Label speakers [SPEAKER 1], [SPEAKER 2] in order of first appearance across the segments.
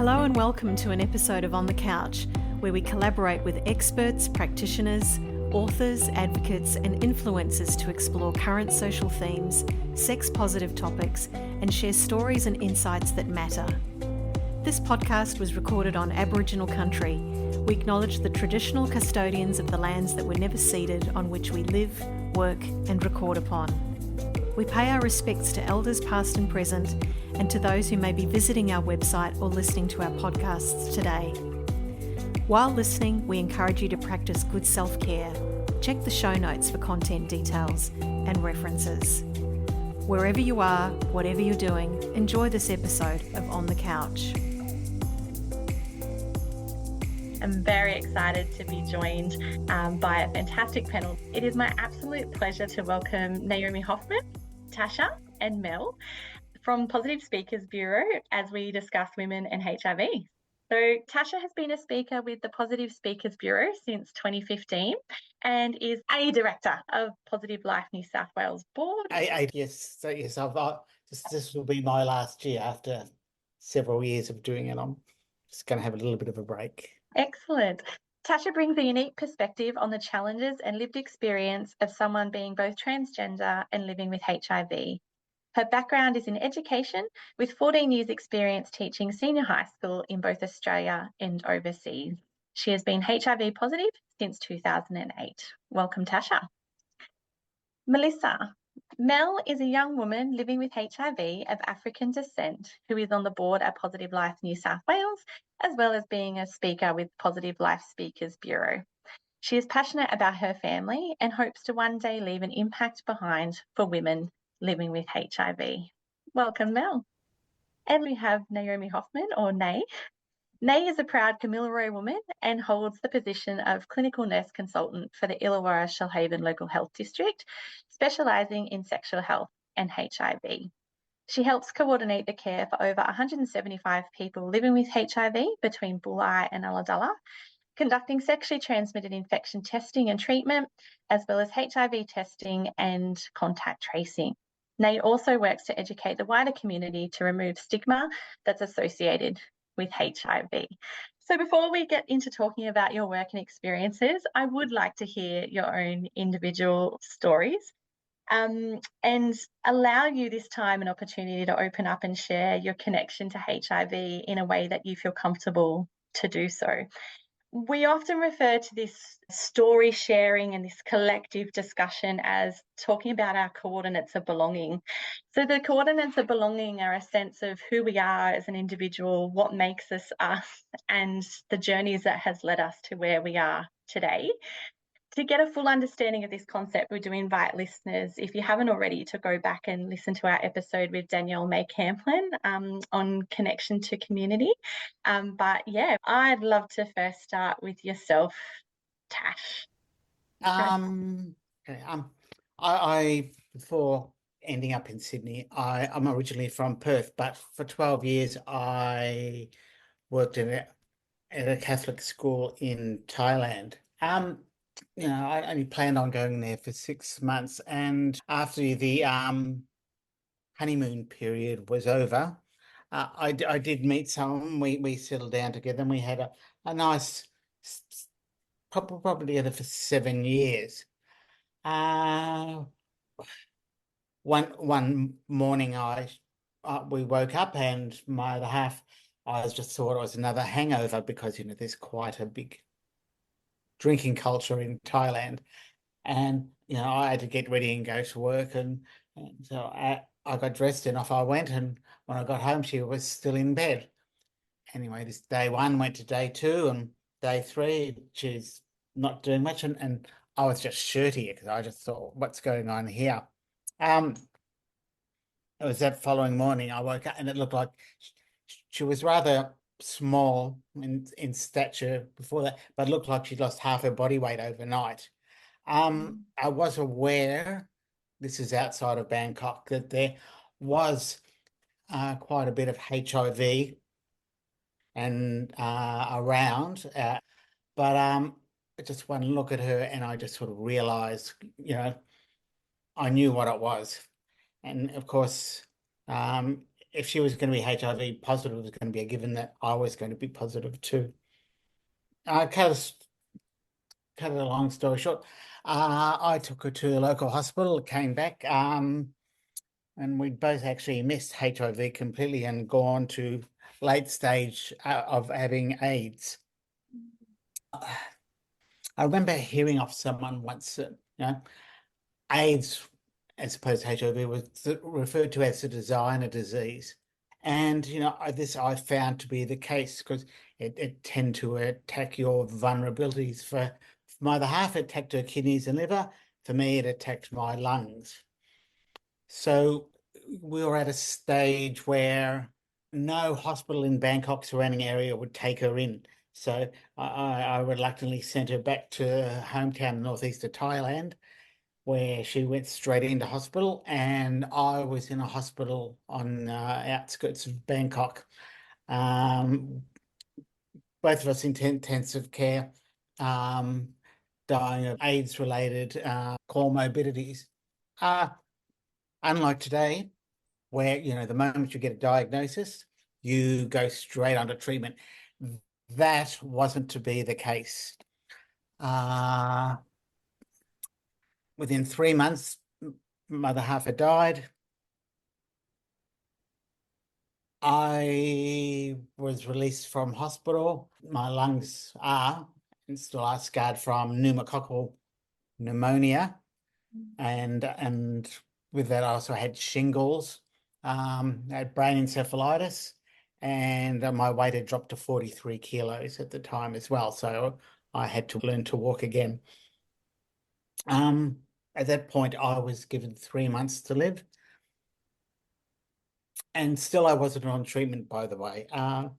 [SPEAKER 1] Hello and welcome to an episode of On the Couch, where we collaborate with experts, practitioners, authors, advocates and influencers to explore current social themes, sex-positive topics and share stories and insights that matter. This podcast was recorded on Aboriginal country. We acknowledge the traditional custodians of the lands that were never ceded, on which we live, work and record upon. We pay our respects to elders past and present and to those who may be visiting our website or listening to our podcasts today. While listening, we encourage you to practice good self-care. Check the show notes for content details and references. Wherever you are, whatever you're doing, enjoy this episode of On the Couch.
[SPEAKER 2] I'm very excited to be joined by a fantastic panel. It is my absolute pleasure to welcome Naomi Hoffman, Tasha and Mel from Positive Speakers Bureau as we discuss women and HIV. So Tasha has been a speaker with the Positive Speakers Bureau since 2015 and is a director of Positive Life New South Wales Board.
[SPEAKER 3] Yes, this will be my last year after several years of doing it. I'm just going to have a little bit of a break.
[SPEAKER 2] Excellent. Tasha brings a unique perspective on the challenges and lived experience of someone being both transgender and living with HIV. Her background is in education, with 14 years' experience teaching senior high school in both Australia and overseas. She has been HIV positive since 2008. Welcome, Tasha. Melissa. Mel is a young woman living with HIV of African descent who is on the board at Positive Life New South Wales, as well as being a speaker with Positive Life Speakers Bureau. She is passionate about her family and hopes to one day leave an impact behind for women living with HIV. Welcome, Mel. And we have Naomi Hoffman, or Nay. Nay is a proud Kamilaroi woman and holds the position of clinical nurse consultant for the Illawarra Shoalhaven Local Health District, specialising in sexual health and HIV. She helps coordinate the care for over 175 people living with HIV between Bulli and Ulladulla, conducting sexually transmitted infection testing and treatment, as well as HIV testing and contact tracing. Nay also works to educate the wider community to remove stigma that's associated with HIV. So before we get into talking about your work and experiences, I would like to hear your own individual stories and allow you this time an opportunity to open up and share your connection to HIV in a way that you feel comfortable to do so. We often refer to this story sharing and this collective discussion as talking about our coordinates of belonging. So the coordinates of belonging are a sense of who we are as an individual, what makes us us, and the journeys that has led us to where we are today. To get a full understanding of this concept, we do invite listeners, if you haven't already, to go back and listen to our episode with Danielle May Camplin on connection to community. But yeah, I'd love to first start with yourself, Tash.
[SPEAKER 3] I before ending up in Sydney, I'm originally from Perth, but for 12 years I worked at a Catholic school in Thailand. I only planned on going there for 6 months, and after the honeymoon period was over, I did meet someone. We settled down together, and we had a nice, probably together for 7 years. One morning, we woke up, and my other half, I just thought it was another hangover because there's quite a big drinking culture in Thailand, and I had to get ready and go to work, and so I got dressed and off I went, and when I got home she was still in bed. Anyway, this day one went to day two, and day three she's not doing much, and I was just shirty because I just thought, what's going on here? It was that following morning I woke up and it looked like she was rather small in stature before that, but looked like she'd lost half her body weight overnight. I was aware, this is outside of Bangkok, that there was quite a bit of HIV and around, but just one look at her and I just sort of realised, I knew what it was. And of course, if she was going to be HIV positive, it was going to be a given that I was going to be positive too. Cut a long story short, I took her to the local hospital, came back, and we'd both actually missed HIV completely and gone to late stage of having AIDS. I remember hearing of someone once that, AIDS, as opposed to HIV, was referred to as a designer disease. And, this I found to be the case because it tend to attack your vulnerabilities. For my other half, it attacked her kidneys and liver. For me, it attacked my lungs. So we were at a stage where no hospital in Bangkok surrounding area would take her in. So I reluctantly sent her back to her hometown, northeast of Thailand, where she went straight into hospital, and I was in a hospital on outskirts of Bangkok. Both of us in intensive care, dying of AIDS-related comorbidities. Unlike today, where, the moment you get a diagnosis, you go straight onto treatment. That wasn't to be the case. Within 3 months, my other half had died. I was released from hospital. My lungs are and still are scarred from pneumococcal pneumonia, and with that I also had shingles, I had brain encephalitis, and my weight had dropped to 43 kilos at the time as well. So I had to learn to walk again. At that point, I was given 3 months to live. And still I wasn't on treatment, by the way. I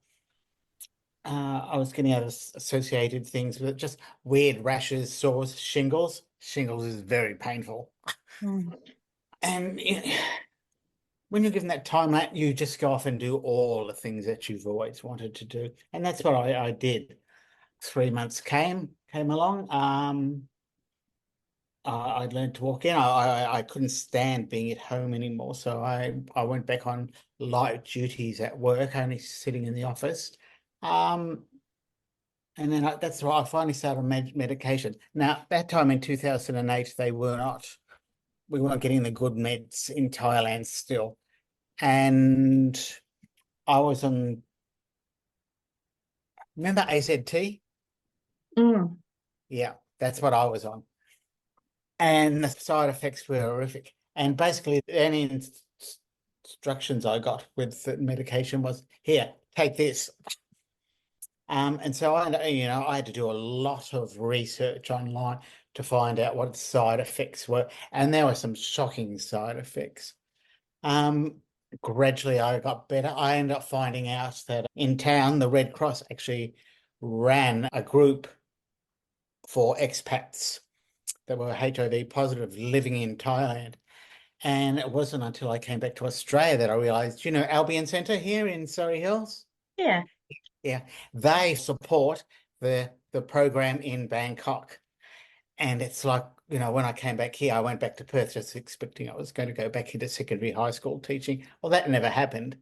[SPEAKER 3] was getting out of associated things with just weird rashes, sores, shingles. Shingles is very painful. And when you're given that time out, you just go off and do all the things that you've always wanted to do. And that's what I did. 3 months came along. I learned to walk in. I couldn't stand being at home anymore, so I went back on light duties at work, only sitting in the office. And then that's why I finally started medication. Now, at that time in 2008, we weren't getting the good meds in Thailand still. And I was on, remember AZT?
[SPEAKER 2] Mm.
[SPEAKER 3] Yeah, that's what I was on. And the side effects were horrific. And basically, any instructions I got with the medication was, here, take this. And so I had to do a lot of research online to find out what the side effects were. And there were some shocking side effects. Gradually, I got better. I ended up finding out that in town, the Red Cross actually ran a group for expats that were HIV positive living in Thailand. And it wasn't until I came back to Australia that I realized, Albion Centre here in Surrey Hills?
[SPEAKER 2] Yeah.
[SPEAKER 3] Yeah, they support the program in Bangkok. And it's like, when I came back here, I went back to Perth just expecting I was going to go back into secondary high school teaching. Well, that never happened.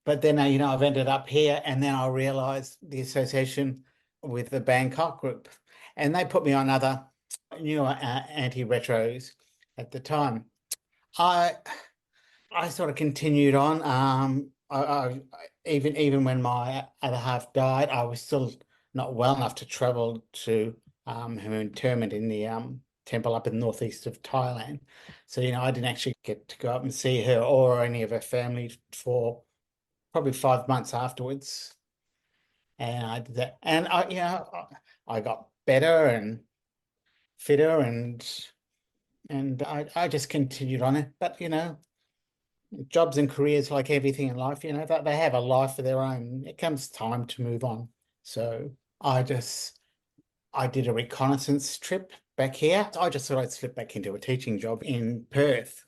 [SPEAKER 3] But then, I've ended up here, and then I realized the association with the Bangkok group. And they put me on other newer antiretros at the time. I sort of continued on. Even when my other half died, I was still not well enough to travel to her interment in the temple up in the northeast of Thailand. So, I didn't actually get to go up and see her or any of her family for probably 5 months afterwards. And I did that. And I got better and fitter, and I just continued on it. But, jobs and careers, like everything in life, that they have a life of their own. It comes time to move on. So I did a reconnaissance trip back here. I just thought I'd slip back into a teaching job in Perth.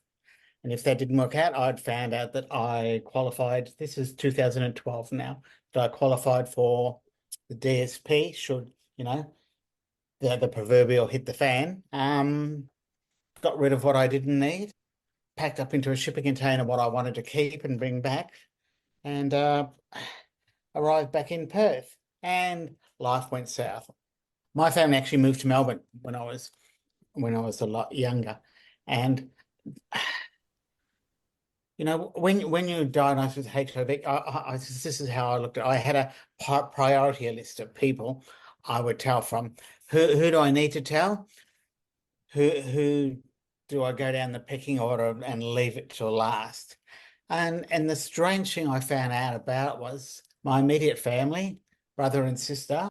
[SPEAKER 3] And if that didn't work out, I'd found out that I qualified. This is 2012 now, that I qualified for the DSP should, the proverbial hit the fan. Got rid of what I didn't need. packed up into a shipping container what I wanted to keep and bring back, and arrived back in Perth, and life went south. My family actually moved to Melbourne when I was a lot younger, and when you're diagnosed with HIV, this is how I looked at it. I had a priority list of people I would tell from. Who do I need to tell? Who do I go down the pecking order and leave it till last? And the strange thing I found out about was my immediate family, brother and sister.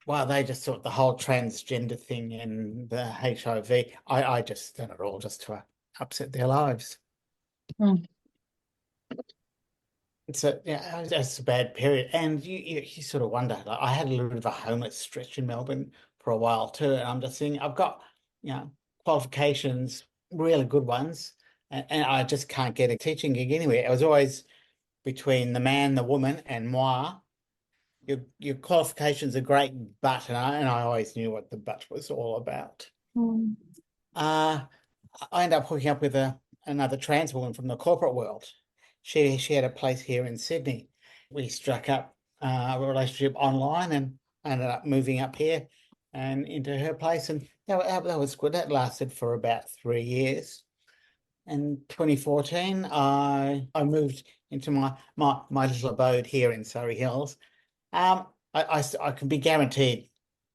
[SPEAKER 3] Well, they just thought the whole transgender thing and the HIV, I just done it all just to upset their lives.
[SPEAKER 2] Mm.
[SPEAKER 3] So yeah, that's a bad period, and you sort of wonder. Like, I had a little bit of a homeless stretch in Melbourne for a while too, and I'm just thinking I've got qualifications, really good ones, and I just can't get a teaching gig anywhere. It was always between the man, the woman, and moi. Your qualifications are great, but and I always knew what the but was all about.
[SPEAKER 2] Mm.
[SPEAKER 3] I ended up hooking up with another trans woman from the corporate world. She had a place here in Sydney. We struck up a relationship online and ended up moving up here and into her place, and that was good. That lasted for about 3 years. In 2014, I moved into my little abode here in Surrey Hills. I can be guaranteed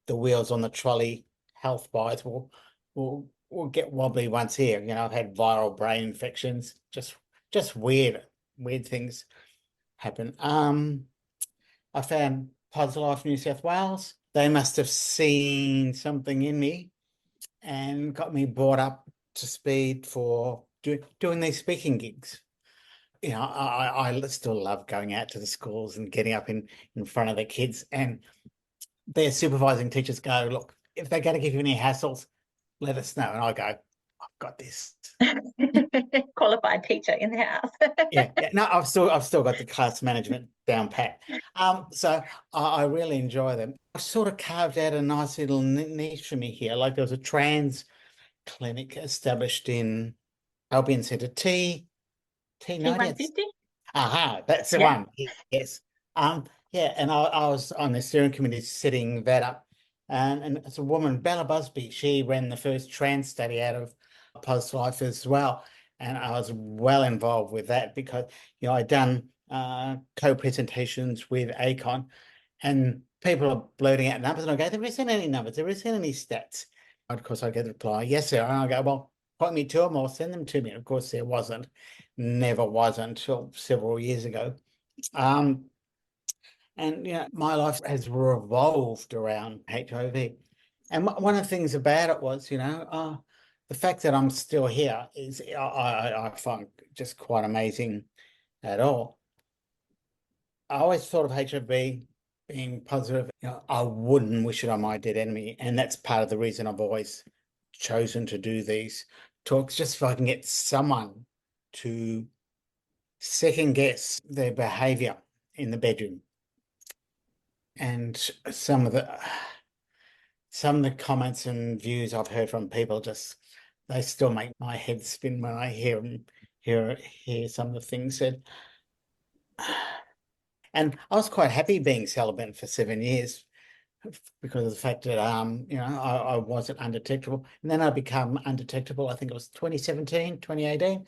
[SPEAKER 3] the wheels on the trolley health-wise will get wobbly once here. I've had viral brain infections, just weird things happen. I found Positive Life New South Wales. They must have seen something in me and got me brought up to speed for doing these speaking gigs. I still love going out to the schools and getting up in front of the kids, and their supervising teachers go, look, if they're going to give you any hassles, let us know. And I go, I've got this.
[SPEAKER 2] Qualified teacher in the house.
[SPEAKER 3] Yeah. No, I've still got the class management down pat. So I really enjoy them. I sort of carved out a nice little niche for me here. Like, there was a trans clinic established in Albion Centre,
[SPEAKER 2] T150?
[SPEAKER 3] Aha, that's the one. Yes. Yeah, and I was on the steering committee setting that up. And it's a woman, Bella Busby. She ran the first trans study out of Post Life as well. And I was well involved with that because, I'd done co-presentations with ACON, and people are blurting out numbers, and I go, there isn't any numbers, there isn't any stats. Of course, I get the reply, yes, sir. And I go, well, point me to them or send them to me. And of course, there wasn't. Never was until several years ago. And my life has revolved around HIV. And one of the things about it was, the fact that I'm still here is I find just quite amazing at all. I always thought of HIV being positive. I wouldn't wish it on my dead enemy, and that's part of the reason I've always chosen to do these talks, just so I can get someone to second guess their behavior in the bedroom. And some of the comments and views I've heard from people, they still make my head spin when I hear some of the things said. And I was quite happy being celibate for 7 years because of the fact that I wasn't undetectable. And then I become undetectable, I think it was 2017, 2018.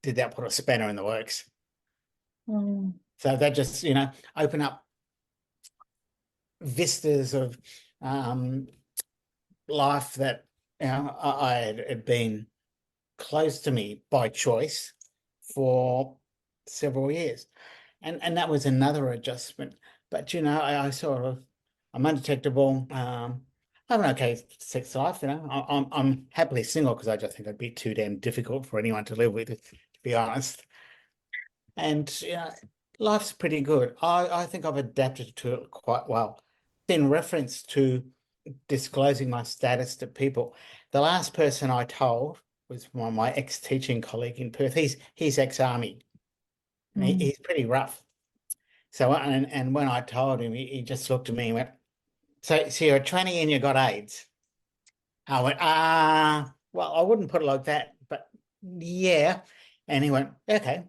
[SPEAKER 3] Did that put a spanner in the works?
[SPEAKER 2] Mm.
[SPEAKER 3] So that just, open up vistas of life that I had been close to me by choice for several years. And that was another adjustment. But, I'm undetectable. I have an okay sex life, I'm happily single because I just think it'd be too damn difficult for anyone to live with, to be honest. And, life's pretty good. I think I've adapted to it quite well. In reference to disclosing my status to people, the last person I told was my ex-teaching colleague in Perth. He's ex-army, and he's pretty rough. So, and when I told him, he just looked at me and went, so you're a trainee and you got AIDS? I went, well, I wouldn't put it like that, but yeah. And he went, okay.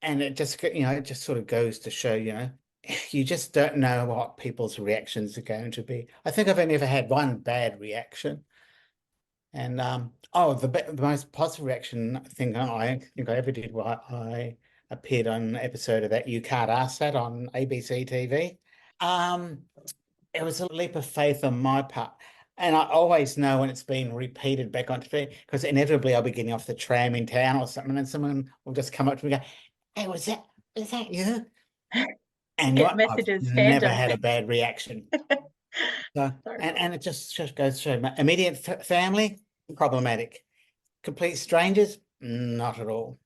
[SPEAKER 3] And it just, it just sort of goes to show, you just don't know what people's reactions are going to be. I think I've only ever had one bad reaction. And the most positive reaction thing I think I ever did was I appeared on an episode of that You Can't Ask That on ABC TV. Um, it was a leap of faith on my part. And I always know when it's been repeated back on TV because inevitably I'll be getting off the tram in town or something, and someone will just come up to me and go, "Hey, was that you?"
[SPEAKER 2] You
[SPEAKER 3] And
[SPEAKER 2] get
[SPEAKER 3] I've
[SPEAKER 2] messages,
[SPEAKER 3] never
[SPEAKER 2] fandom.
[SPEAKER 3] had a bad reaction. So, and it just goes to show my immediate family, problematic. Complete strangers, not at all.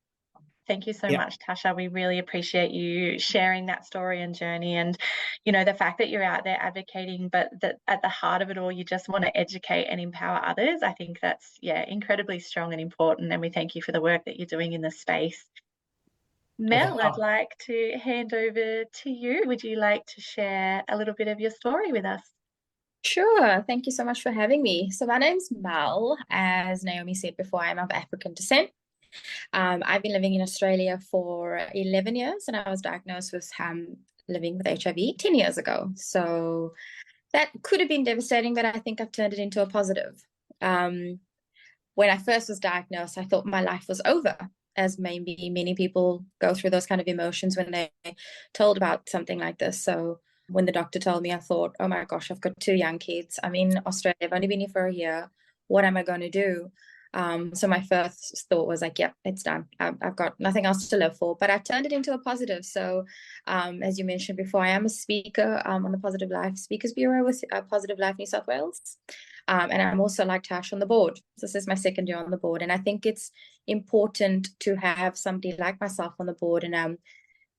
[SPEAKER 2] Thank you so
[SPEAKER 3] Yep.
[SPEAKER 2] much, Tasha. We really appreciate you sharing that story and journey, and the fact that you're out there advocating, but that at the heart of it all, you just want to educate and empower others. I think that's incredibly strong and important, and we thank you for the work that you're doing in this space.
[SPEAKER 3] Okay.
[SPEAKER 2] Mel, I'd like to hand over to you. Would you like to share a little bit of your story with us?
[SPEAKER 4] Sure. Thank you so much for having me. So my name's Mel. As Naomi said before, I'm of African descent. I've been living in Australia for 11 years, and I was diagnosed with living with HIV 10 years ago. So that could have been devastating, but I think I've turned it into a positive. When I first was diagnosed, I thought my life was over, as maybe many people go through those kind of emotions when they're told about something like this. So when the doctor told me, I thought, oh my gosh, I've got 2 young kids. I'm in Australia. I've only been here for a year. What am I going to do? So my first thought was like, yep, it's done. I've got nothing else to live for. But I turned it into a positive. So as you mentioned before, I am a speaker on the Positive Life Speakers Bureau with Positive Life New South Wales. And I'm also, like Tash, on the board. So this is my second year on the board. And I think it's important to have somebody like myself on the board. And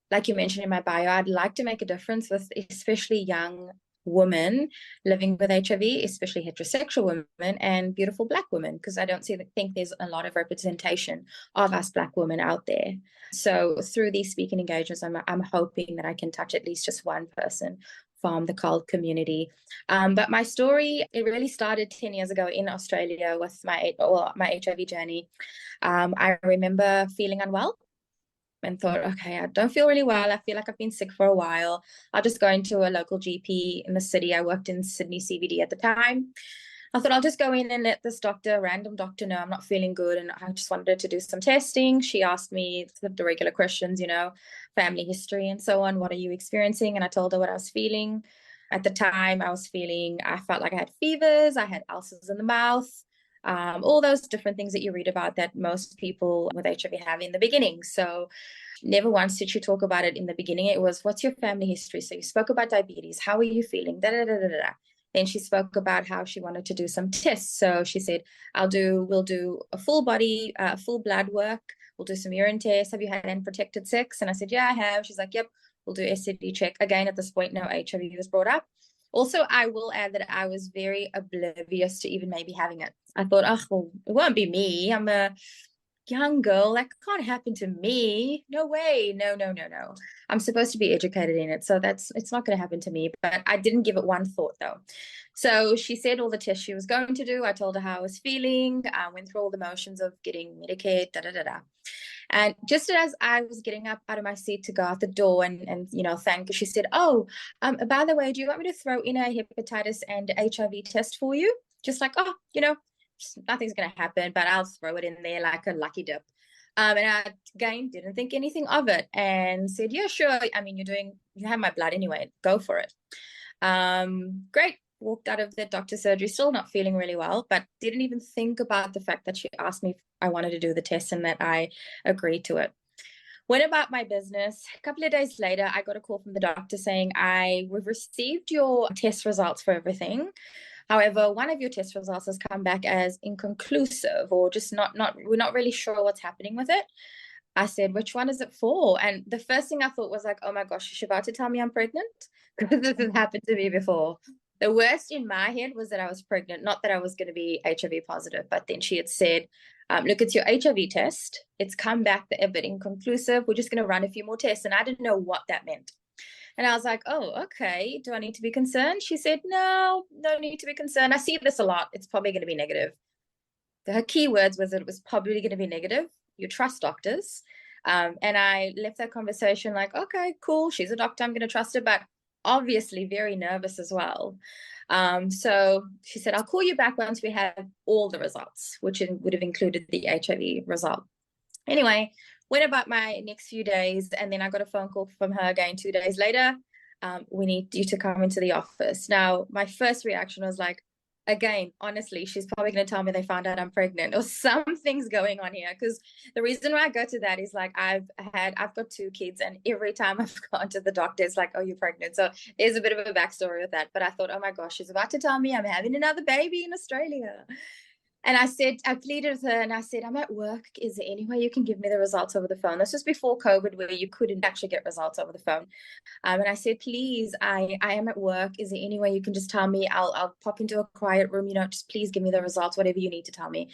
[SPEAKER 4] like you mentioned in my bio, I'd like to make a difference with especially young women living with HIV, especially heterosexual women and beautiful Black women, because I don't think there's a lot of representation of us Black women out there. So through these speaking engagements, I'm hoping that I can touch at least just one person from the CALD community. But my story, it really started 10 years ago in Australia with my HIV journey. I remember feeling unwell and thought, okay, I don't feel really well. I feel like I've been sick for a while. I'll just go into a local GP in the city. I worked in Sydney CBD at the time. I thought I'll just go in and let this random doctor know I'm not feeling good. And I just wanted her to do some testing. She asked me the regular questions, family history and so on. What are you experiencing? And I told her what I was feeling. At the time, I felt like I had fevers. I had ulcers in the mouth. All those different things that you read about that most people with HIV have in the beginning. So never once did she talk about it in the beginning. It was, what's your family history? So you spoke about diabetes. How are you feeling? Da, da, da, da, da. Then she spoke about how she wanted to do some tests. So she said, we'll do a full body, full blood work. We'll do some urine tests. Have you had unprotected sex? And I said, yeah, I have. She's like, yep, we'll do STD check. Again, at this point, no HIV was brought up. Also, I will add that I was very oblivious to even maybe having it. I thought, oh, well, it won't be me. I'm a young girl. That can't happen to me. No way. No. I'm supposed to be educated in it. So it's not going to happen to me. But I didn't give it one thought, though. So she said all the tests she was going to do. I told her how I was feeling. I went through all the motions of getting Medicaid, da-da-da-da. And just as I was getting up out of my seat to go out the door and thank her, she said, oh, by the way, do you want me to throw in a hepatitis and HIV test for you? Just like, oh, nothing's going to happen, but I'll throw it in there like a lucky dip. And I, again, didn't think anything of it and said, yeah, sure. I mean, you have my blood anyway, go for it. Great. Walked out of the doctor's surgery, still not feeling really well, but didn't even think about the fact that she asked me if I wanted to do the test and that I agreed to it. Went about my business. A couple of days later, I got a call from the doctor saying, we've received your test results for everything. However, one of your test results has come back as inconclusive or just we're not really sure what's happening with it. I said, which one is it for? And the first thing I thought was like, oh my gosh, is she about to tell me I'm pregnant? Because this has happened to me before. The worst in my head was that I was pregnant, not that I was going to be HIV positive, but then she had said, look, it's your HIV test. It's come back a bit inconclusive. We're just going to run a few more tests. And I didn't know what that meant. And I was like, oh, okay. Do I need to be concerned? She said, no need to be concerned. I see this a lot. It's probably going to be negative. her key words was that it was probably going to be negative. You trust doctors. And I left that conversation like, okay, cool. She's a doctor. I'm going to trust her, but obviously very nervous as well. So she said, I'll call you back once we have all the results, which would have included the HIV result. Anyway, went about my next few days, and then I got a phone call from her again 2 days later. We need you to come into the office. Now, my first reaction was like, again, honestly, she's probably going to tell me they found out I'm pregnant or something's going on here. Because the reason why I go to that is like I've got 2 kids, and every time I've gone to the doctor, it's like, oh, you're pregnant. So there's a bit of a backstory with that. But I thought, oh my gosh, she's about to tell me I'm having another baby in Australia. And I pleaded with her and I said, I'm at work. Is there any way you can give me the results over the phone? This was before COVID, where you couldn't actually get results over the phone. And I said, please, I am at work. Is there any way you can just tell me? I'll pop into a quiet room, just please give me the results, whatever you need to tell me.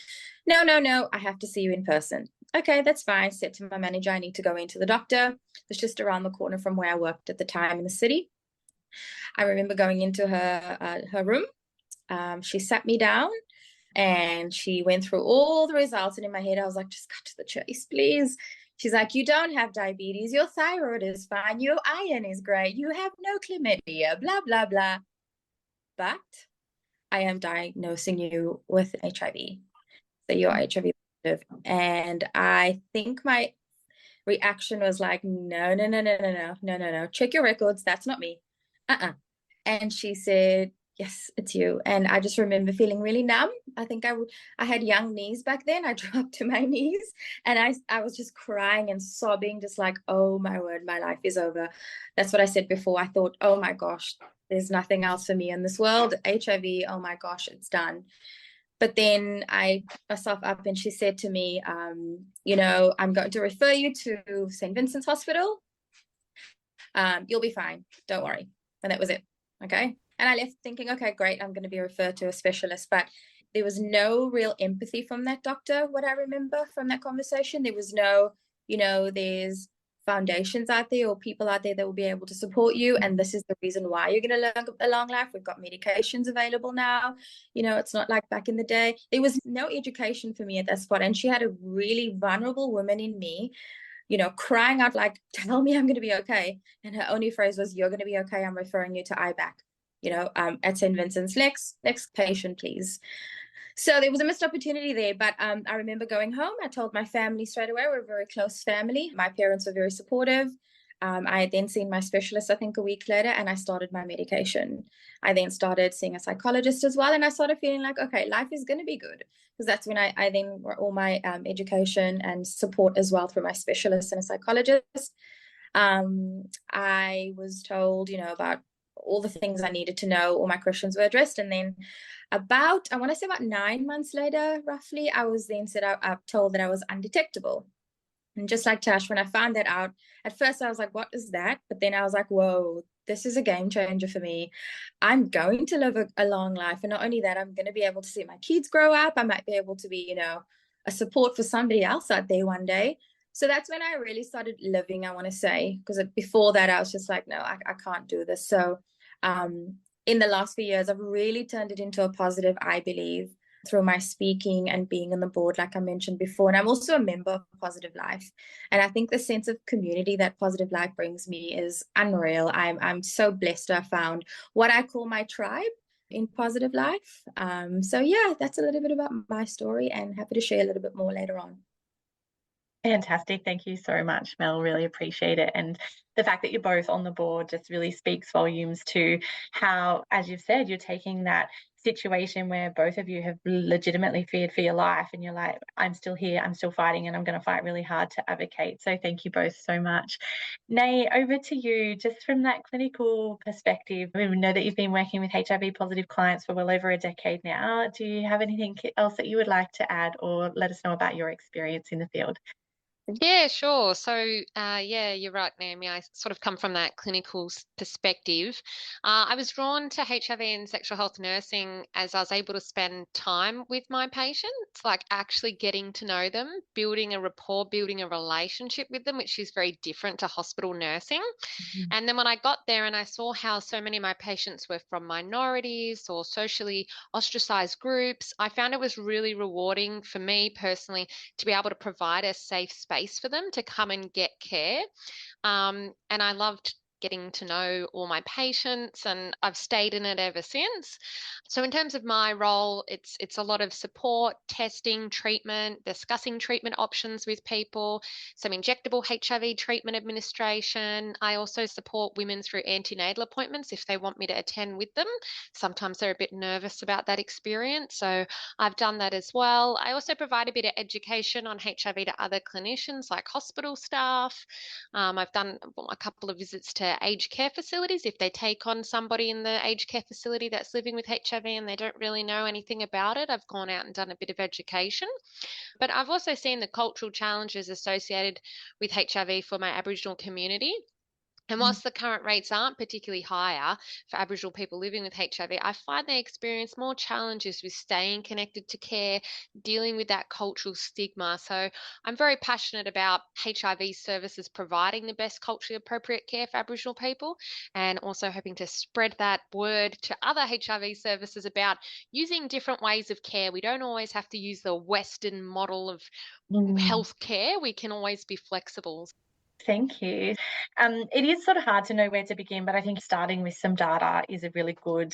[SPEAKER 4] No, I have to see you in person. Okay, that's fine. I said to my manager, I need to go into the doctor. It's just around the corner from where I worked at the time in the city. I remember going into her room. She sat me down. And she went through all the results. And in my head, I was like, just cut to the chase, please. She's like, you don't have diabetes. Your thyroid is fine. Your iron is great. You have no chlamydia, blah, blah, blah. But I am diagnosing you with HIV. So you're HIV positive. And I think my reaction was like, no. Check your records. That's not me. And she said, yes, it's you. And I just remember feeling really numb. I think I had young knees back then. I dropped to my knees and I was just crying and sobbing, just like, oh my word, my life is over. That's what I said before. I thought, oh my gosh, there's nothing else for me in this world. HIV, oh my gosh, it's done. But then I picked myself up and she said to me, I'm going to refer you to St. Vincent's Hospital. You'll be fine. Don't worry. And that was it. Okay. And I left thinking, okay, great, I'm going to be referred to a specialist. But there was no real empathy from that doctor, what I remember from that conversation. There was no, there's foundations out there or people out there that will be able to support you. And this is the reason why you're going to live a long life. We've got medications available now. It's not like back in the day. There was no education for me at that spot. And she had a really vulnerable woman in me, crying out like, tell me I'm going to be okay. And her only phrase was, you're going to be okay. I'm referring you to IBAC. At St. Vincent's, next patient, please. So there was a missed opportunity there, but I remember going home. I told my family straight away. We're a very close family. My parents were very supportive. I had then seen my specialist, I think a week later, and I started my medication. I then started seeing a psychologist as well, and I started feeling like, okay, life is going to be good, because that's when I then got all my education and support as well through my specialist and a psychologist. I was told, about all the things I needed to know, all my questions were addressed. And then about 9 months later, roughly, I was then told that I was undetectable. And just like Tash, when I found that out, at first I was like, what is that? But then I was like, whoa, this is a game changer for me. I'm going to live a long life. And not only that, I'm going to be able to see my kids grow up. I might be able to be, a support for somebody else out there one day. So that's when I really started living, I want to say, because before that, I was just like, no, I can't do this. So in the last few years, I've really turned it into a positive, I believe, through my speaking and being on the board, like I mentioned before. And I'm also a member of Positive Life. And I think the sense of community that Positive Life brings me is unreal. I'm so blessed to have found what I call my tribe in Positive Life. So yeah, that's a little bit about my story, and happy to share a little bit more later on.
[SPEAKER 2] Fantastic. Thank you so much, Mel. Really appreciate it. And the fact that you're both on the board just really speaks volumes to how, as you've said, you're taking that situation where both of you have legitimately feared for your life, and you're like, I'm still here, I'm still fighting, and I'm going to fight really hard to advocate. So thank you both so much. Nay, over to you, just from that clinical perspective. We know that you've been working with HIV positive clients for well over a decade now. Do you have anything else that you would like to add or let us know about your experience in the field?
[SPEAKER 5] Yeah, sure. So, yeah, you're right, Naomi. I sort of come from that clinical perspective. I was drawn to HIV and sexual health nursing as I was able to spend time with my patients, like actually getting to know them, building a rapport, building a relationship with them, which is very different to hospital nursing. And then when I got there and I saw how so many of my patients were from minorities or socially ostracized groups, I found it was really rewarding for me personally to be able to provide a safe space for them to come and get care. And I loved getting to know all my patients, and I've stayed in it ever since. So in terms of my role, it's a lot of support, testing, treatment, discussing treatment options with people, some injectable HIV treatment administration. I also support women through antenatal appointments if they want me to attend with them. Sometimes they're a bit nervous about that experience, so I've done that as well. I also provide a bit of education on HIV to other clinicians like hospital staff. I've done a couple of visits to aged care facilities if they take on somebody in the aged care facility that's living with HIV and they don't really know anything about it. I've gone out and done a bit of education. But I've also seen the cultural challenges associated with HIV for my Aboriginal community. And whilst the current rates aren't particularly higher for Aboriginal people living with HIV, I find they experience more challenges with staying connected to care, dealing with that cultural stigma. So I'm very passionate about HIV services providing the best culturally appropriate care for Aboriginal people, and also hoping to spread that word to other HIV services about using different ways of care. We don't always have to use the Western model of healthcare. We can always be flexible.
[SPEAKER 2] Thank you. It is sort of hard to know where to begin, but I think starting with some data is a really good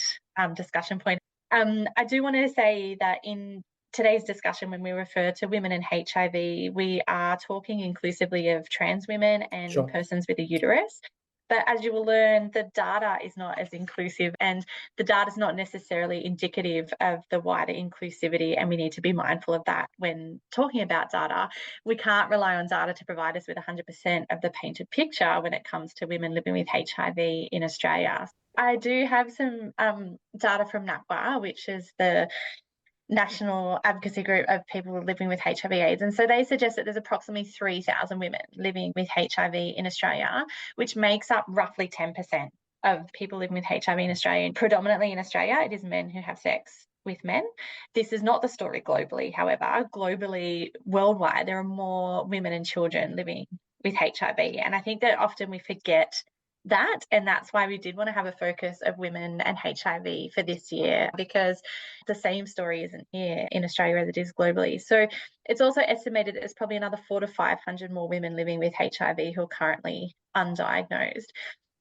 [SPEAKER 2] discussion point. I do want to say that in today's discussion, when we refer to women and HIV, we are talking inclusively of trans women and
[SPEAKER 3] Sure.
[SPEAKER 2] persons with a uterus. But as you will learn, the data is not as inclusive, and the data is not necessarily indicative of the wider inclusivity, and we need to be mindful of that when talking about data. We can't rely on data to provide us with 100% of the painted picture when it comes to women living with HIV in Australia. I do have some data from NAPWA, which is the national advocacy group of people living with HIV/AIDS. And so they suggest that there's approximately 3,000 women living with HIV in Australia, which makes up roughly 10% of people living with HIV in Australia. And predominantly in Australia, it is men who have sex with men. This is not the story globally. However, globally, worldwide, there are more women and children living with HIV. And I think that often we forget that, and that's why we did want to have a focus of women and HIV for this year, because the same story isn't here in Australia as it is globally. So it's also estimated that there's probably another 400 to 500 more women living with HIV who are currently undiagnosed.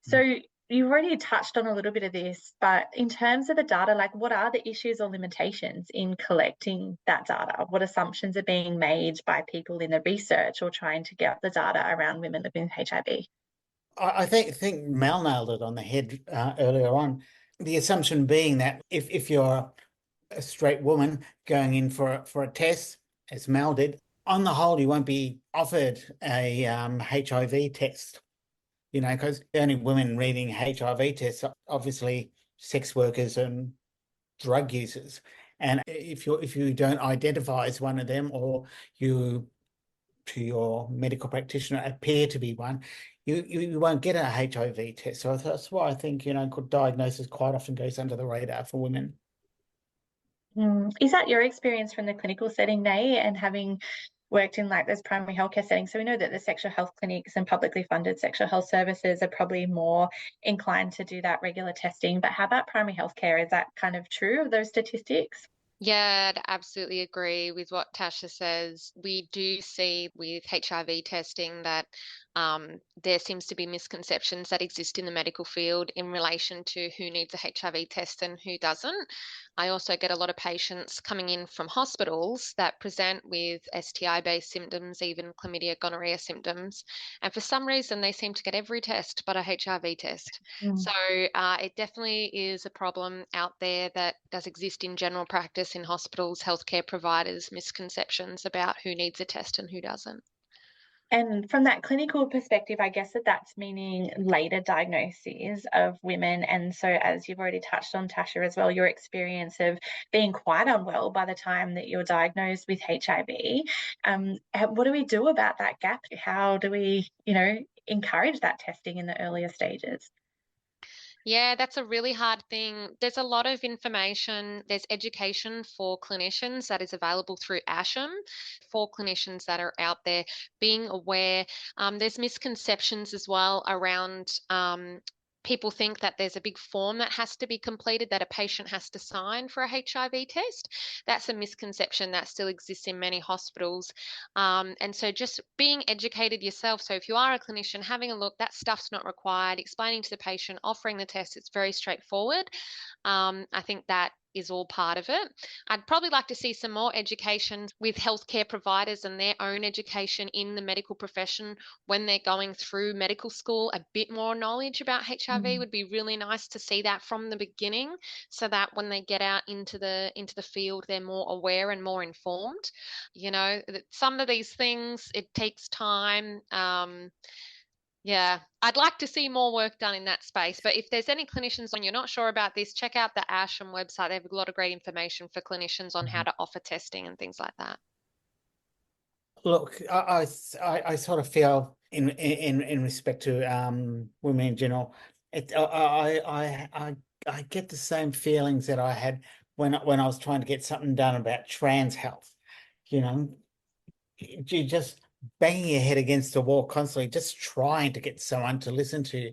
[SPEAKER 2] So you've already touched on a little bit of this, but in terms of the data, like what are the issues or limitations in collecting that data? What assumptions are being made by people in the research or trying to get the data around women living with HIV?
[SPEAKER 3] I think Mel nailed it on the head earlier on. The assumption being that if you're a straight woman going in for a test, as Mel did, on the whole, you won't be offered a HIV test. You know, because the only women reading HIV tests are obviously sex workers and drug users. And if you don't identify as one of them, or you, to your medical practitioner, appear to be one, you won't get a HIV test. So that's why I think, good diagnosis quite often goes under the radar for women.
[SPEAKER 2] Is that your experience from the clinical setting, Nay, and having worked in like those primary healthcare settings? So we know that the sexual health clinics and publicly funded sexual health services are probably more inclined to do that regular testing. But how about primary healthcare? Is that kind of true of those statistics?
[SPEAKER 5] Yeah, I'd absolutely agree with what Tasha says. We do see with HIV testing that there seems to be misconceptions that exist in the medical field in relation to who needs a HIV test and who doesn't. I also get a lot of patients coming in from hospitals that present with STI-based symptoms, even chlamydia, gonorrhea symptoms. And for some reason, they seem to get every test but a HIV test. So it definitely is a problem out there that does exist in general practice in hospitals, healthcare providers, misconceptions about who needs a test and who doesn't.
[SPEAKER 2] And from that clinical perspective, I guess that's meaning later diagnoses of women. And so, as you've already touched on, Tasha, as well, your experience of being quite unwell by the time that you're diagnosed with HIV. What do we do about that gap? How do we, encourage that testing in the earlier stages?
[SPEAKER 5] Yeah, that's a really hard thing. There's a lot of information. There's education for clinicians that is available through ASHM for clinicians that are out there being aware. There's misconceptions as well around people think that there's a big form that has to be completed that a patient has to sign for a HIV test. That's a misconception that still exists in many hospitals. And so just being educated yourself. So if you are a clinician, having a look, that stuff's not required, explaining to the patient, offering the test, it's very straightforward. I think that is all part of it. I'd probably like to see some more education with healthcare providers and their own education in the medical profession when they're going through medical school. A bit more knowledge about HIV would be really nice to see that from the beginning, so that when they get out into the field, they're more aware and more informed. Some of these things, it takes time. Yeah, I'd like to see more work done in that space. But if there's any clinicians and you're not sure about this, check out the ASHM website. They have a lot of great information for clinicians on how to offer testing and things like that.
[SPEAKER 3] Look, I sort of feel in respect to women in general, I get the same feelings that I had when I was trying to get something done about trans health. You just banging your head against the wall constantly, just trying to get someone to listen to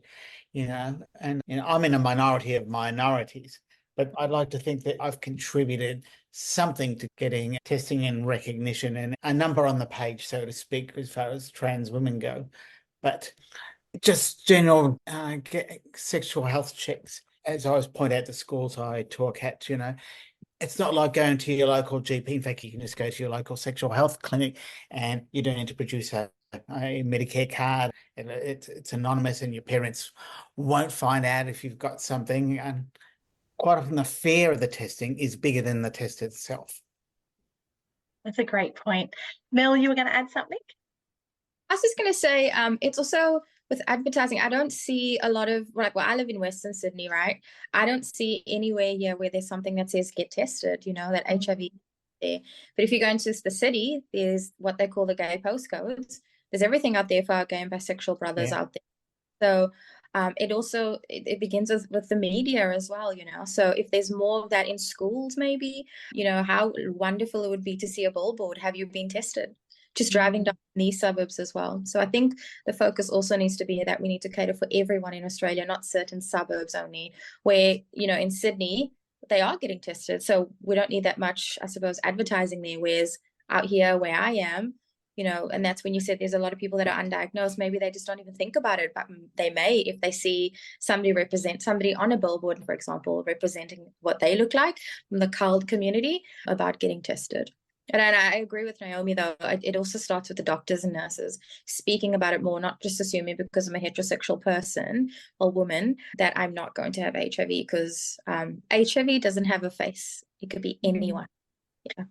[SPEAKER 3] you, and I'm in a minority of minorities, but I'd like to think that I've contributed something to getting testing and recognition and a number on the page, so to speak, as far as trans women go. But just general sexual health checks, as I always point out to schools I talk at, it's not like going to your local GP. In fact, you can just go to your local sexual health clinic and you don't need to produce a Medicare card. It's anonymous and your parents won't find out if you've got something. And quite often the fear of the testing is bigger than the test itself.
[SPEAKER 2] That's a great point. Mel, you were going to add something?
[SPEAKER 4] I was just going to say, it's also with advertising, I don't see a lot of, I live in Western Sydney, right? I don't see anywhere here where there's something that says get tested, that HIV there. But if you go into the city, there's what they call the gay postcodes. There's everything out there for our gay and bisexual brothers out there. So it begins with the media as well, So if there's more of that in schools, maybe, how wonderful it would be to see a billboard, have you been tested? Just driving down these suburbs as well. So I think the focus also needs to be that we need to cater for everyone in Australia, not certain suburbs only, where, in Sydney, they are getting tested. So we don't need that much, I suppose, advertising there. Whereas out here where I am, and that's when you said there's a lot of people that are undiagnosed. Maybe they just don't even think about it, but they may, if they see somebody represent somebody on a billboard, for example, representing what they look like from the CALD community, about getting tested. And I agree with Naomi, though. It also starts with the doctors and nurses speaking about it more, not just assuming because I'm a heterosexual person or woman that I'm not going to have HIV, because HIV doesn't have a face. It could be anyone. Yeah.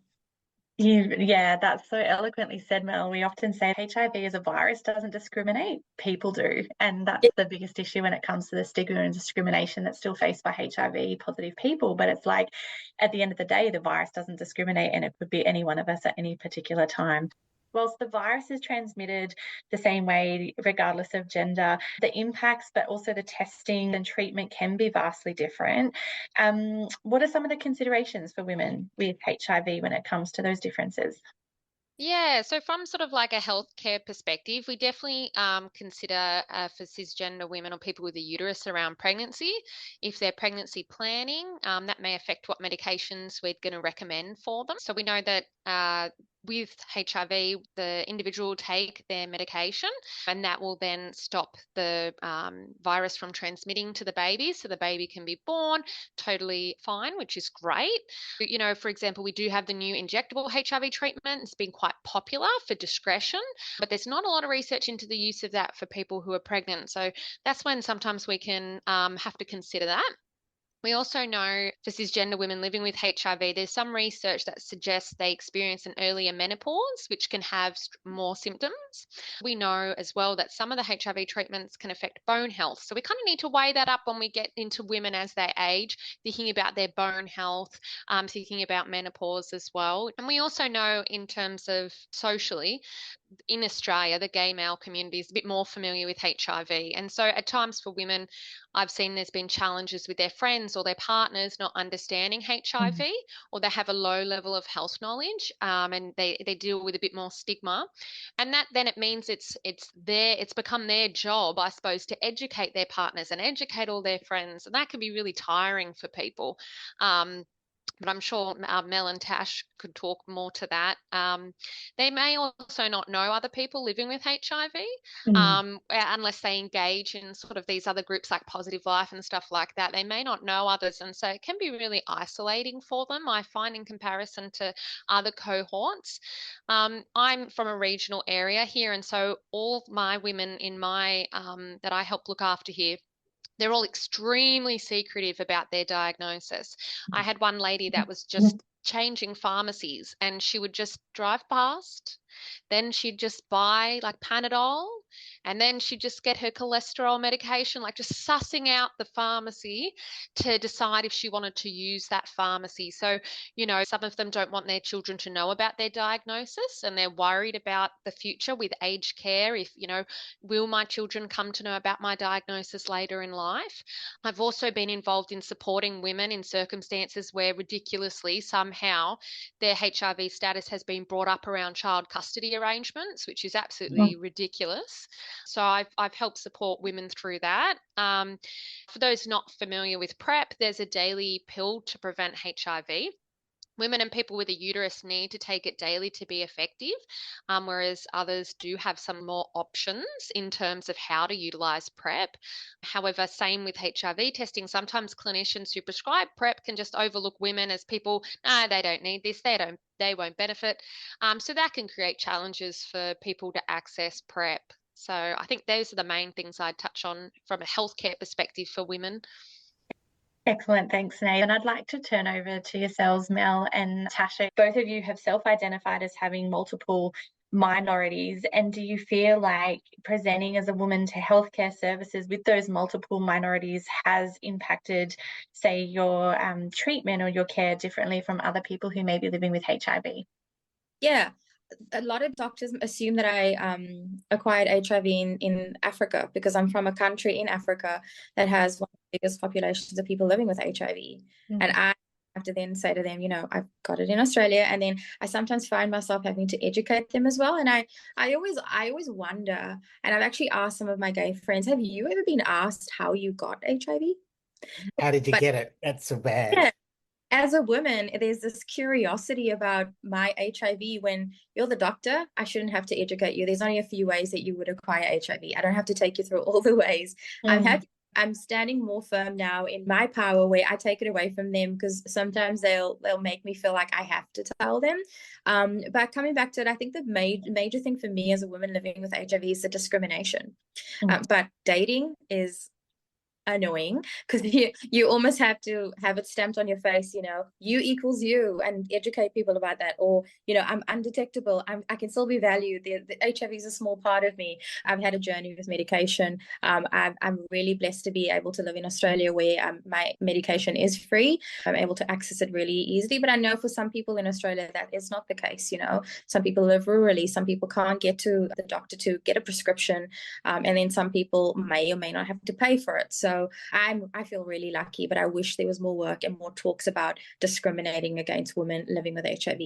[SPEAKER 2] Yeah, that's so eloquently said, Mel. We often say HIV as a virus doesn't discriminate, people do. And that's the biggest issue when it comes to the stigma and discrimination that's still faced by HIV positive people. But it's like, at the end of the day, the virus doesn't discriminate, and it could be any one of us at any particular time. Whilst the virus is transmitted the same way, regardless of gender, the impacts, but also the testing and treatment can be vastly different. What are some of the considerations for women with HIV when it comes to those differences?
[SPEAKER 5] Yeah, so from sort of like a healthcare perspective, we definitely consider for cisgender women or people with a uterus around pregnancy. If they're pregnancy planning, that may affect what medications we're going to recommend for them. So we know that with HIV, the individual will take their medication, and that will then stop the virus from transmitting to the baby, so the baby can be born totally fine, which is great. For example, we do have the new injectable HIV treatment. It's been quite popular for discretion, but there's not a lot of research into the use of that for people who are pregnant. So that's when sometimes we can have to consider that. We also know for cisgender women living with HIV, there's some research that suggests they experience an earlier menopause, which can have more symptoms. We know as well that some of the HIV treatments can affect bone health. So we kind of need to weigh that up when we get into women as they age, thinking about their bone health, thinking about menopause as well. And we also know in terms of socially, in Australia, the gay male community is a bit more familiar with HIV. And so at times for women, I've seen there's been challenges with their friends or their partners not understanding HIV, or they have a low level of health knowledge, and they deal with a bit more stigma. And that then it means it's become their job, I suppose, to educate their partners and educate all their friends. And that can be really tiring for people. But I'm sure Mel and Tash could talk more to that. They may also not know other people living with HIV, unless they engage in sort of these other groups like Positive Life and stuff like that. They may not know others, and so it can be really isolating for them, I find, in comparison to other cohorts. I'm from a regional area here, and so all my women in my that I help look after here, they're all extremely secretive about their diagnosis. I had one lady that was just changing pharmacies, and she would just drive past, then she'd just buy like Panadol, and then she'd just get her cholesterol medication, like just sussing out the pharmacy to decide if she wanted to use that pharmacy. So, some of them don't want their children to know about their diagnosis, and they're worried about the future with aged care. If, will my children come to know about my diagnosis later in life? I've also been involved in supporting women in circumstances where ridiculously somehow their HIV status has been brought up around child custody arrangements, which is absolutely ridiculous. So I've helped support women through that. For those not familiar with PrEP, there's a daily pill to prevent HIV. Women and people with a uterus need to take it daily to be effective, whereas others do have some more options in terms of how to utilize PrEP. However, same with HIV testing. Sometimes clinicians who prescribe PrEP can just overlook women as people, no, they don't need this, they won't benefit. So that can create challenges for people to access PrEP. So I think those are the main things I'd touch on from a healthcare perspective for women.
[SPEAKER 2] Excellent, thanks, Nate. And I'd like to turn over to yourselves, Mel and Tasha. Both of you have self-identified as having multiple minorities, and do you feel like presenting as a woman to healthcare services with those multiple minorities has impacted, say, your treatment or your care differently from other people who may be living with HIV?
[SPEAKER 4] Yeah. A lot of doctors assume that I acquired HIV in Africa because I'm from a country in Africa that has one of the biggest populations of people living with HIV. And I have to then say to them, I've got it in Australia. And then I sometimes find myself having to educate them as well. And I always wonder, and I've actually asked some of my gay friends, have you ever been asked how you got HIV?
[SPEAKER 3] How did you get it? That's so bad.
[SPEAKER 4] Yeah. As a woman, there's this curiosity about my HIV. When you're the doctor, I shouldn't have to educate you. There's only a few ways that you would acquire HIV. I don't have to take you through all the ways. I'm standing more firm now in my power where I take it away from them, because sometimes they'll make me feel like I have to tell them. But coming back to it, I think the major thing for me as a woman living with HIV is the discrimination. But dating is annoying because you almost have to have it stamped on your face, you equals you, and educate people about that. Or I'm undetectable, I can still be valued. The HIV is a small part of me. I've had a journey with medication. I'm really blessed to be able to live in Australia where my medication is free. I'm able to access it really easily, but I know for some people in Australia that is not the case. Some people live rurally, some people can't get to the doctor to get a prescription, and then some people may or may not have to pay for it. So I feel really lucky, but I wish there was more work and more talks about discriminating against women living with HIV.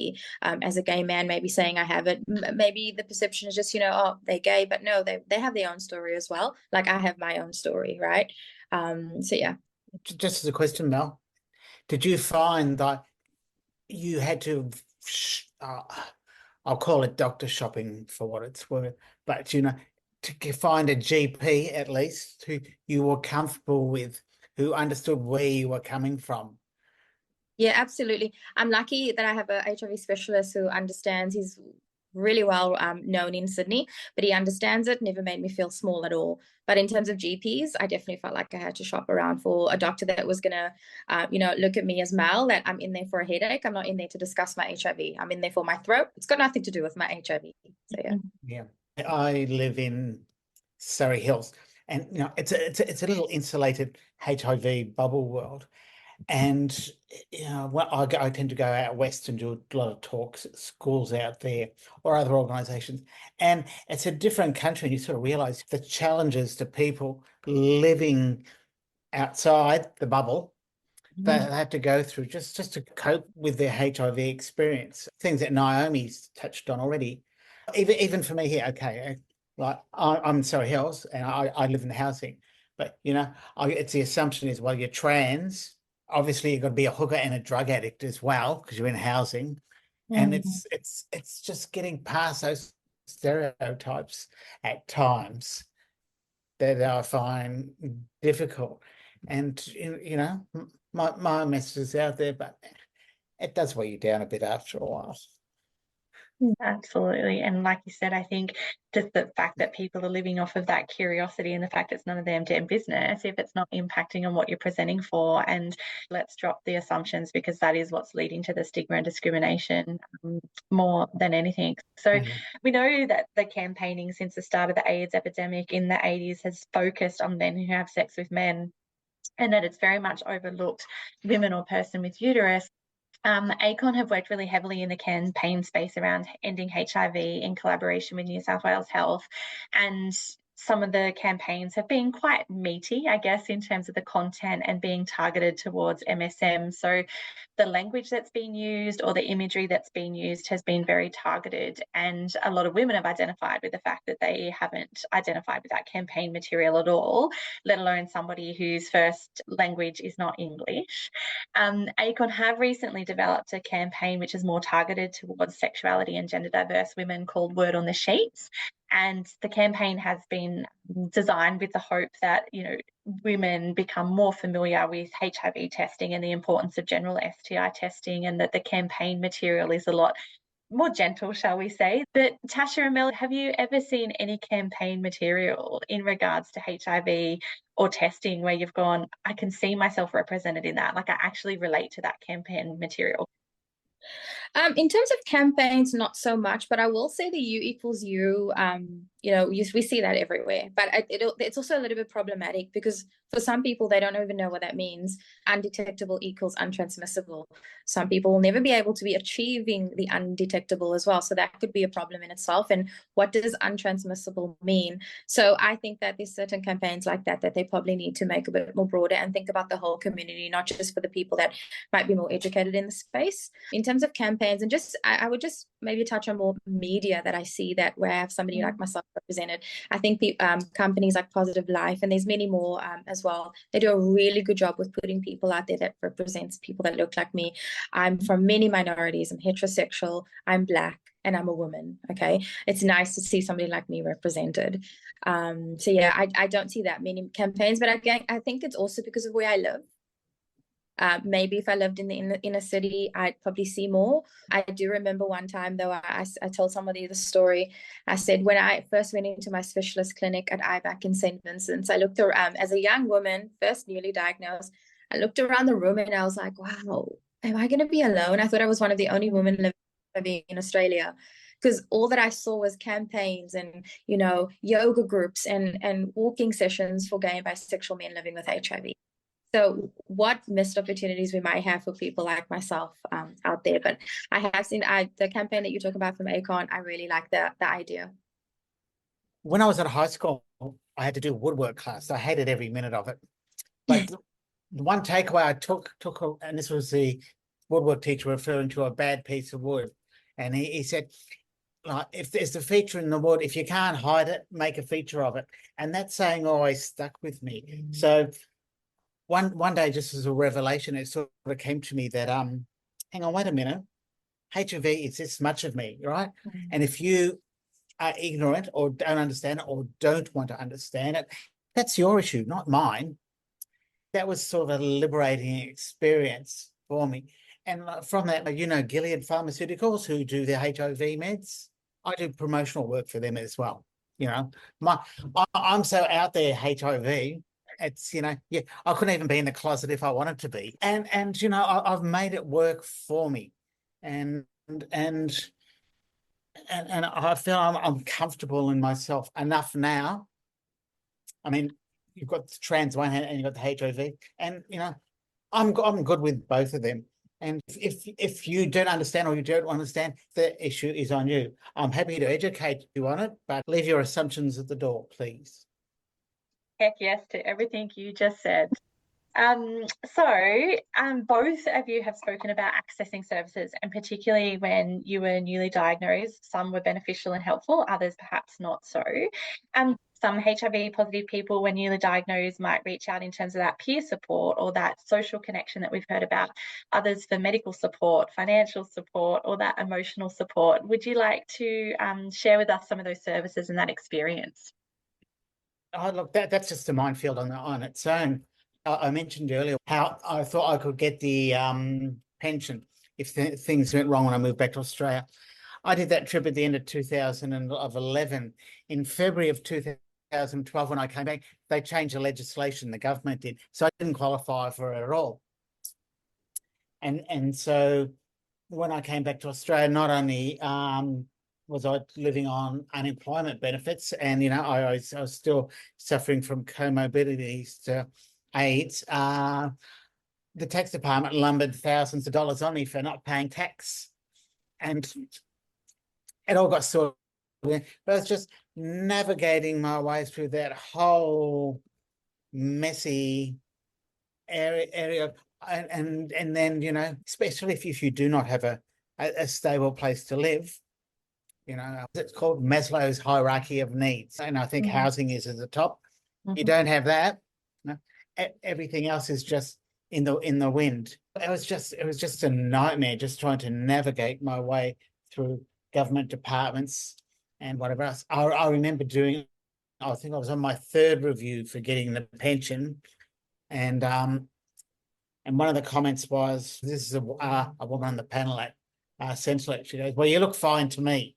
[SPEAKER 4] As a gay man, maybe saying I have it, maybe the perception is just, oh, they're gay, but no, they have their own story as well. Like I have my own story, right? So yeah.
[SPEAKER 3] Just as a question, Mel, did you find that you had to, I'll call it doctor shopping for what it's worth, but to find a GP at least who you were comfortable with, who understood where you were coming from?
[SPEAKER 4] Yeah, absolutely. I'm lucky that I have a HIV specialist who understands. He's really well known in Sydney, but he understands it, never made me feel small at all. But in terms of GPs, I definitely felt like I had to shop around for a doctor that was going to, look at me as Mel, that I'm in there for a headache. I'm not in there to discuss my HIV. I'm in there for my throat. It's got nothing to do with my HIV. So, yeah.
[SPEAKER 3] Yeah. I live in Surrey Hills, and it's a little insulated HIV bubble world. And I tend to go out west and do a lot of talks at schools out there or other organisations, and it's a different country. And you sort of realise the challenges to people living outside the bubble that they have to go through just to cope with their HIV experience. Things that Naomi's touched on already. Even for me here, okay, like I'm in Surrey Hills and I live in the housing, but it's the assumption is, well, you're trans. Obviously, you've got to be a hooker and a drug addict as well because you're in housing, and it's just getting past those stereotypes at times that I find difficult. And my message is out there, but it does weigh you down a bit after a while.
[SPEAKER 2] Absolutely. And like you said, I think just the fact that people are living off of that curiosity and the fact it's none of their damn business if it's not impacting on what you're presenting for. And let's drop the assumptions, because that is what's leading to the stigma and discrimination more than anything. So we know that the campaigning since the start of the AIDS epidemic in the 80s has focused on men who have sex with men, and that it's very much overlooked women or person with uterus. ACON have worked really heavily in the campaign space around ending HIV in collaboration with New South Wales Health, and some of the campaigns have been quite meaty, I guess, in terms of the content and being targeted towards MSM. So the language that's been used or the imagery that's been used has been very targeted, and a lot of women have identified with the fact that they haven't identified with that campaign material at all, let alone somebody whose first language is not English. ACON have recently developed a campaign which is more targeted towards sexuality and gender diverse women called Word on the Sheets. And the campaign has been designed with the hope that, women become more familiar with HIV testing and the importance of general STI testing, and that the campaign material is a lot more gentle, shall we say. But Tasha and Mel, have you ever seen any campaign material in regards to HIV or testing where you've gone, I can see myself represented in that, like I actually relate to that campaign material?
[SPEAKER 4] In terms of campaigns, not so much, but I will say the U equals U, we see that everywhere. But it's also a little bit problematic because for some people, they don't even know what that means. Undetectable equals untransmissible. Some people will never be able to be achieving the undetectable as well. So that could be a problem in itself. And what does untransmissible mean? So I think that there's certain campaigns like that they probably need to make a bit more broader and think about the whole community, not just for the people that might be more educated in the space. In terms of campaigns, and I would just maybe touch on more media that I see that where I have somebody like myself represented. I think companies like Positive Life, and there's many more as well, they do a really good job with putting people out there that represents people that look like me. I'm from many minorities. I'm heterosexual, I'm Black, and I'm a woman. Okay, it's nice to see somebody like me represented. So yeah, I don't see that many campaigns, but again, I think it's also because of where I live. Maybe if I lived in the inner city, I'd probably see more. I do remember one time, though, I told somebody the story. I said, when I first went into my specialist clinic at IBAC in St. Vincent's, I looked around as a young woman, first newly diagnosed. I looked around the room and I was like, wow, am I going to be alone? I thought I was one of the only women living in Australia, because all that I saw was campaigns and, yoga groups and walking sessions for gay and bisexual men living with HIV. So what missed opportunities we might have for people like myself out there. But I have seen the campaign that you talk about from ACON. I really like the idea.
[SPEAKER 3] When I was at high school, I had to do a woodwork class. I hated every minute of it. But the one takeaway I took, and this was the woodwork teacher referring to a bad piece of wood. And he said, like, if there's a feature in the wood, if you can't hide it, make a feature of it. And that saying always stuck with me. So one day, just as a revelation, it sort of came to me that, hang on, wait a minute, HIV is this much of me, right? And if you are ignorant or don't understand it or don't want to understand it, that's your issue, not mine. That was sort of a liberating experience for me. And from that, Gilead Pharmaceuticals, who do the HIV meds, I do promotional work for them as well. You know, I'm so out there, HIV. It's, yeah, I couldn't even be in the closet if I wanted to be. And I've made it work for me. And I feel I'm comfortable in myself enough now. I mean, you've got the trans one hand and you've got the HIV, and I'm good with both of them. And if you don't understand or you don't understand, the issue is on you. I'm happy to educate you on it, but leave your assumptions at the door, please.
[SPEAKER 2] Heck yes to everything you just said. Both of you have spoken about accessing services, and particularly when you were newly diagnosed, some were beneficial and helpful, others perhaps not so. Some HIV positive people, when newly diagnosed, might reach out in terms of that peer support or that social connection that we've heard about. Others for medical support, financial support, or that emotional support. Would you like to share with us some of those services and that experience?
[SPEAKER 3] Oh, look, that's just a minefield on its own. I mentioned earlier how I thought I could get the pension if things went wrong when I moved back to Australia. I did that trip at the end of 2011. In February of 2012, when I came back, they changed the legislation, the government did, so I didn't qualify for it at all. And so when I came back to Australia, not only was I living on unemployment benefits, and I was still suffering from comorbidities to AIDS. The tax department lumbered thousands of dollars on me for not paying tax, and it all got sorted. But it's just navigating my way through that whole messy area, and then especially if you do not have a stable place to live. It's called Maslow's hierarchy of needs, and I think housing is at the top. You don't have that, everything else is just in the wind. It was just a nightmare, just trying to navigate my way through government departments and whatever else. I remember I think I was on my third review for getting the pension, and one of the comments was, this is a woman on the panel at Central. She goes, "Well, you look fine to me."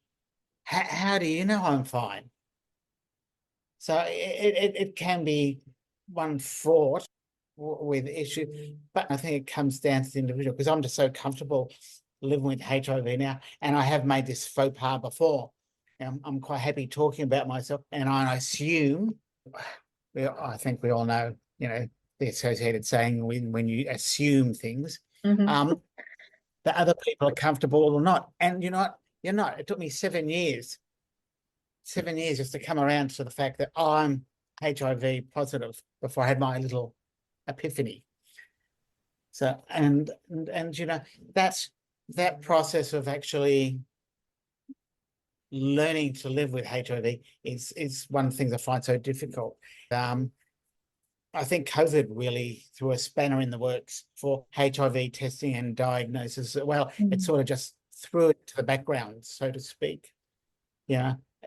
[SPEAKER 3] How do you know I'm fine? So it can be one fraught with issue, but I think it comes down to the individual, because I'm just so comfortable living with HIV now, and I have made this faux pas before. I'm quite happy talking about myself, and I assume, I think we all know, the associated saying, when you assume things, that other people are comfortable or not. And you're not. It took me 7 years just to come around to the fact that I'm HIV positive before I had my little epiphany. So, and that's that process of actually learning to live with HIV is one of the things I find so difficult. I think COVID really threw a spanner in the works for HIV testing and diagnosis. Well, it sort of just threw it to the background, so to speak.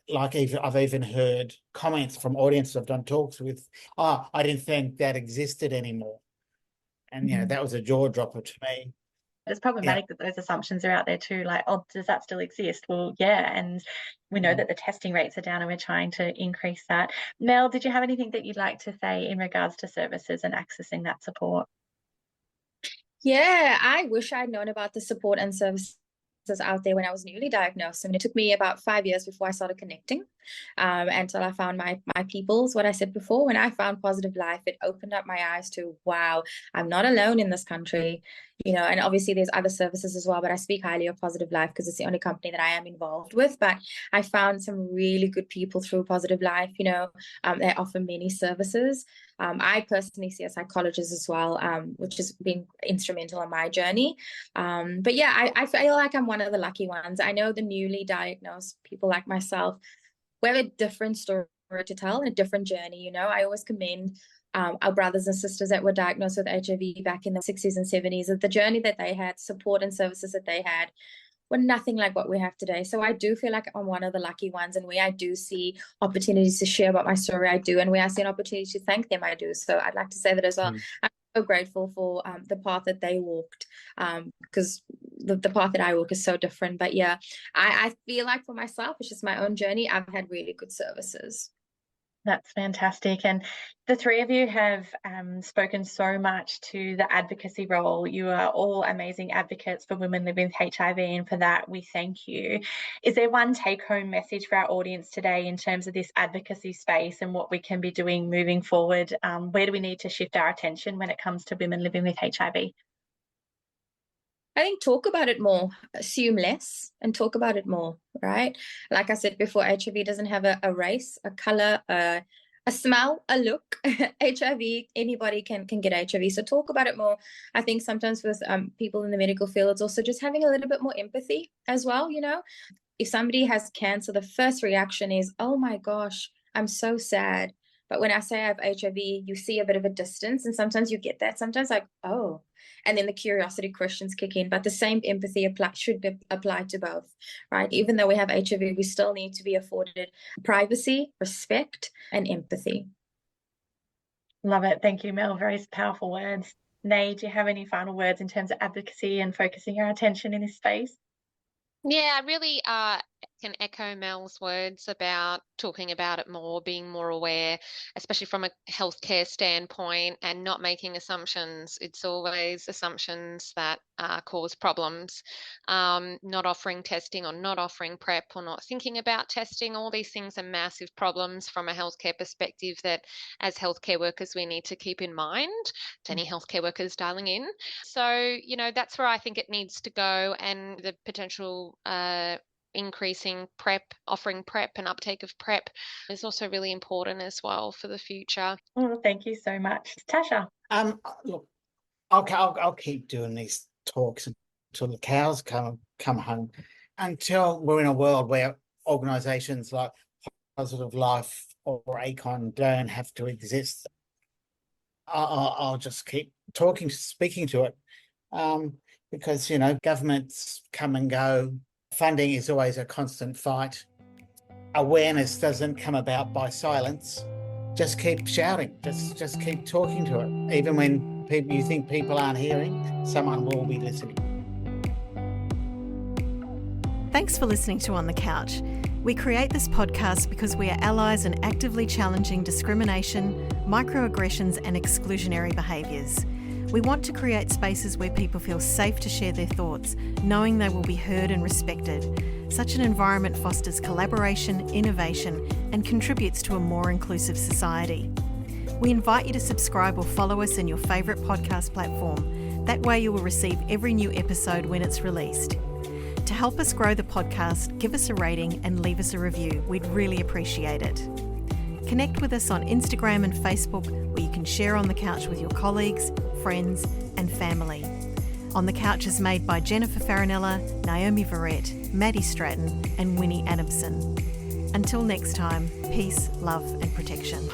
[SPEAKER 3] Like I've even heard comments from audiences I've done talks with, I didn't think that existed anymore. And that was a jaw dropper to me.
[SPEAKER 2] It's problematic that those assumptions are out there too, like, oh, does that still exist? Well, yeah, and we know that the testing rates are down and we're trying to increase that. Mel, did you have anything that you'd like to say in regards to services and accessing that support?
[SPEAKER 4] Yeah, I wish I'd known about the support and services out there when I was newly diagnosed. I mean, it took me about 5 years before I started connecting until I found my peoples. What I said before, when I found Positive Life, it opened up my eyes to, wow, I'm not alone in this country, and obviously there's other services as well, but I speak highly of Positive Life because it's the only company that I am involved with. But I found some really good people through Positive Life. They offer many services. I personally see a psychologist as well, which has been instrumental on my journey. But yeah, I feel like I'm one of the lucky ones. I know the newly diagnosed people like myself, we have a different story to tell, a different journey. I always commend our brothers and sisters that were diagnosed with HIV back in the 60s and 70s, that the journey that they had, support and services that they had, were nothing like what we have today. So I do feel like I'm one of the lucky ones, and where I do see opportunities to share about my story, I do, and where I see an opportunity to thank them, I do. So I'd like to say that as well. I'm so grateful for the path that they walked, because the path that I walk is so different. But yeah, I feel like for myself, it's just my own journey. I've had really good services.
[SPEAKER 2] That's fantastic. And the three of you have spoken so much to the advocacy role. You are all amazing advocates for women living with HIV, and for that, we thank you. Is there one take-home message for our audience today in terms of this advocacy space and what we can be doing moving forward? Where do we need to shift our attention when it comes to women living with HIV?
[SPEAKER 4] I think talk about it more, assume less, and talk about it more, right? Like I said before, HIV doesn't have a race, a color, a smell, a look. HIV, anybody can get HIV. So talk about it more. I think sometimes with people in the medical field, it's also just having a little bit more empathy as well, you know? If somebody has cancer, the first reaction is, oh my gosh, I'm so sad. But when I say I have HIV, you see a bit of a distance, and sometimes you get that. Sometimes like, oh, and then the curiosity questions kick in. But the same empathy should be applied to both, right? Even though we have HIV, we still need to be afforded privacy, respect, and empathy.
[SPEAKER 2] Love it. Thank you, Mel. Very powerful words. Nay, do you have any final words in terms of advocacy and focusing our attention in this space?
[SPEAKER 5] Yeah, I really can echo Mel's words about talking about it more, being more aware, especially from a healthcare standpoint, and not making assumptions. It's always assumptions that cause problems. Not offering testing or not offering PrEP or not thinking about testing, all these things are massive problems from a healthcare perspective that as healthcare workers we need to keep in mind, to any healthcare workers dialing in. So, you know, that's where I think it needs to go, and the potential increasing PrEP, offering PrEP and uptake of PrEP is also really important as well for the future.
[SPEAKER 2] Oh, thank you so much. Tasha.
[SPEAKER 3] Look, I'll keep doing these talks until the cows come home, until we're in a world where organisations like Positive Life or ACON don't have to exist. I'll just keep speaking to it, because, you know, governments come and go. Funding is always a constant fight. Awareness doesn't come about by silence. Just keep shouting. Just keep talking to it. Even when you think people aren't hearing, someone will be listening.
[SPEAKER 1] Thanks for listening to On the Couch. We create this podcast because we are allies in actively challenging discrimination, microaggressions and exclusionary behaviours. We want to create spaces where people feel safe to share their thoughts, knowing they will be heard and respected. Such an environment fosters collaboration, innovation, and contributes to a more inclusive society. We invite you to subscribe or follow us in your favourite podcast platform. That way you will receive every new episode when it's released. To help us grow the podcast, give us a rating and leave us a review. We'd really appreciate it. Connect with us on Instagram and Facebook, where you can share On the Couch with your colleagues, friends and family. On the Couch is made by Jennifer Farinella, Naomi Verrett, Maddie Stratton and Winnie Adamson. Until next time, peace, love and protection.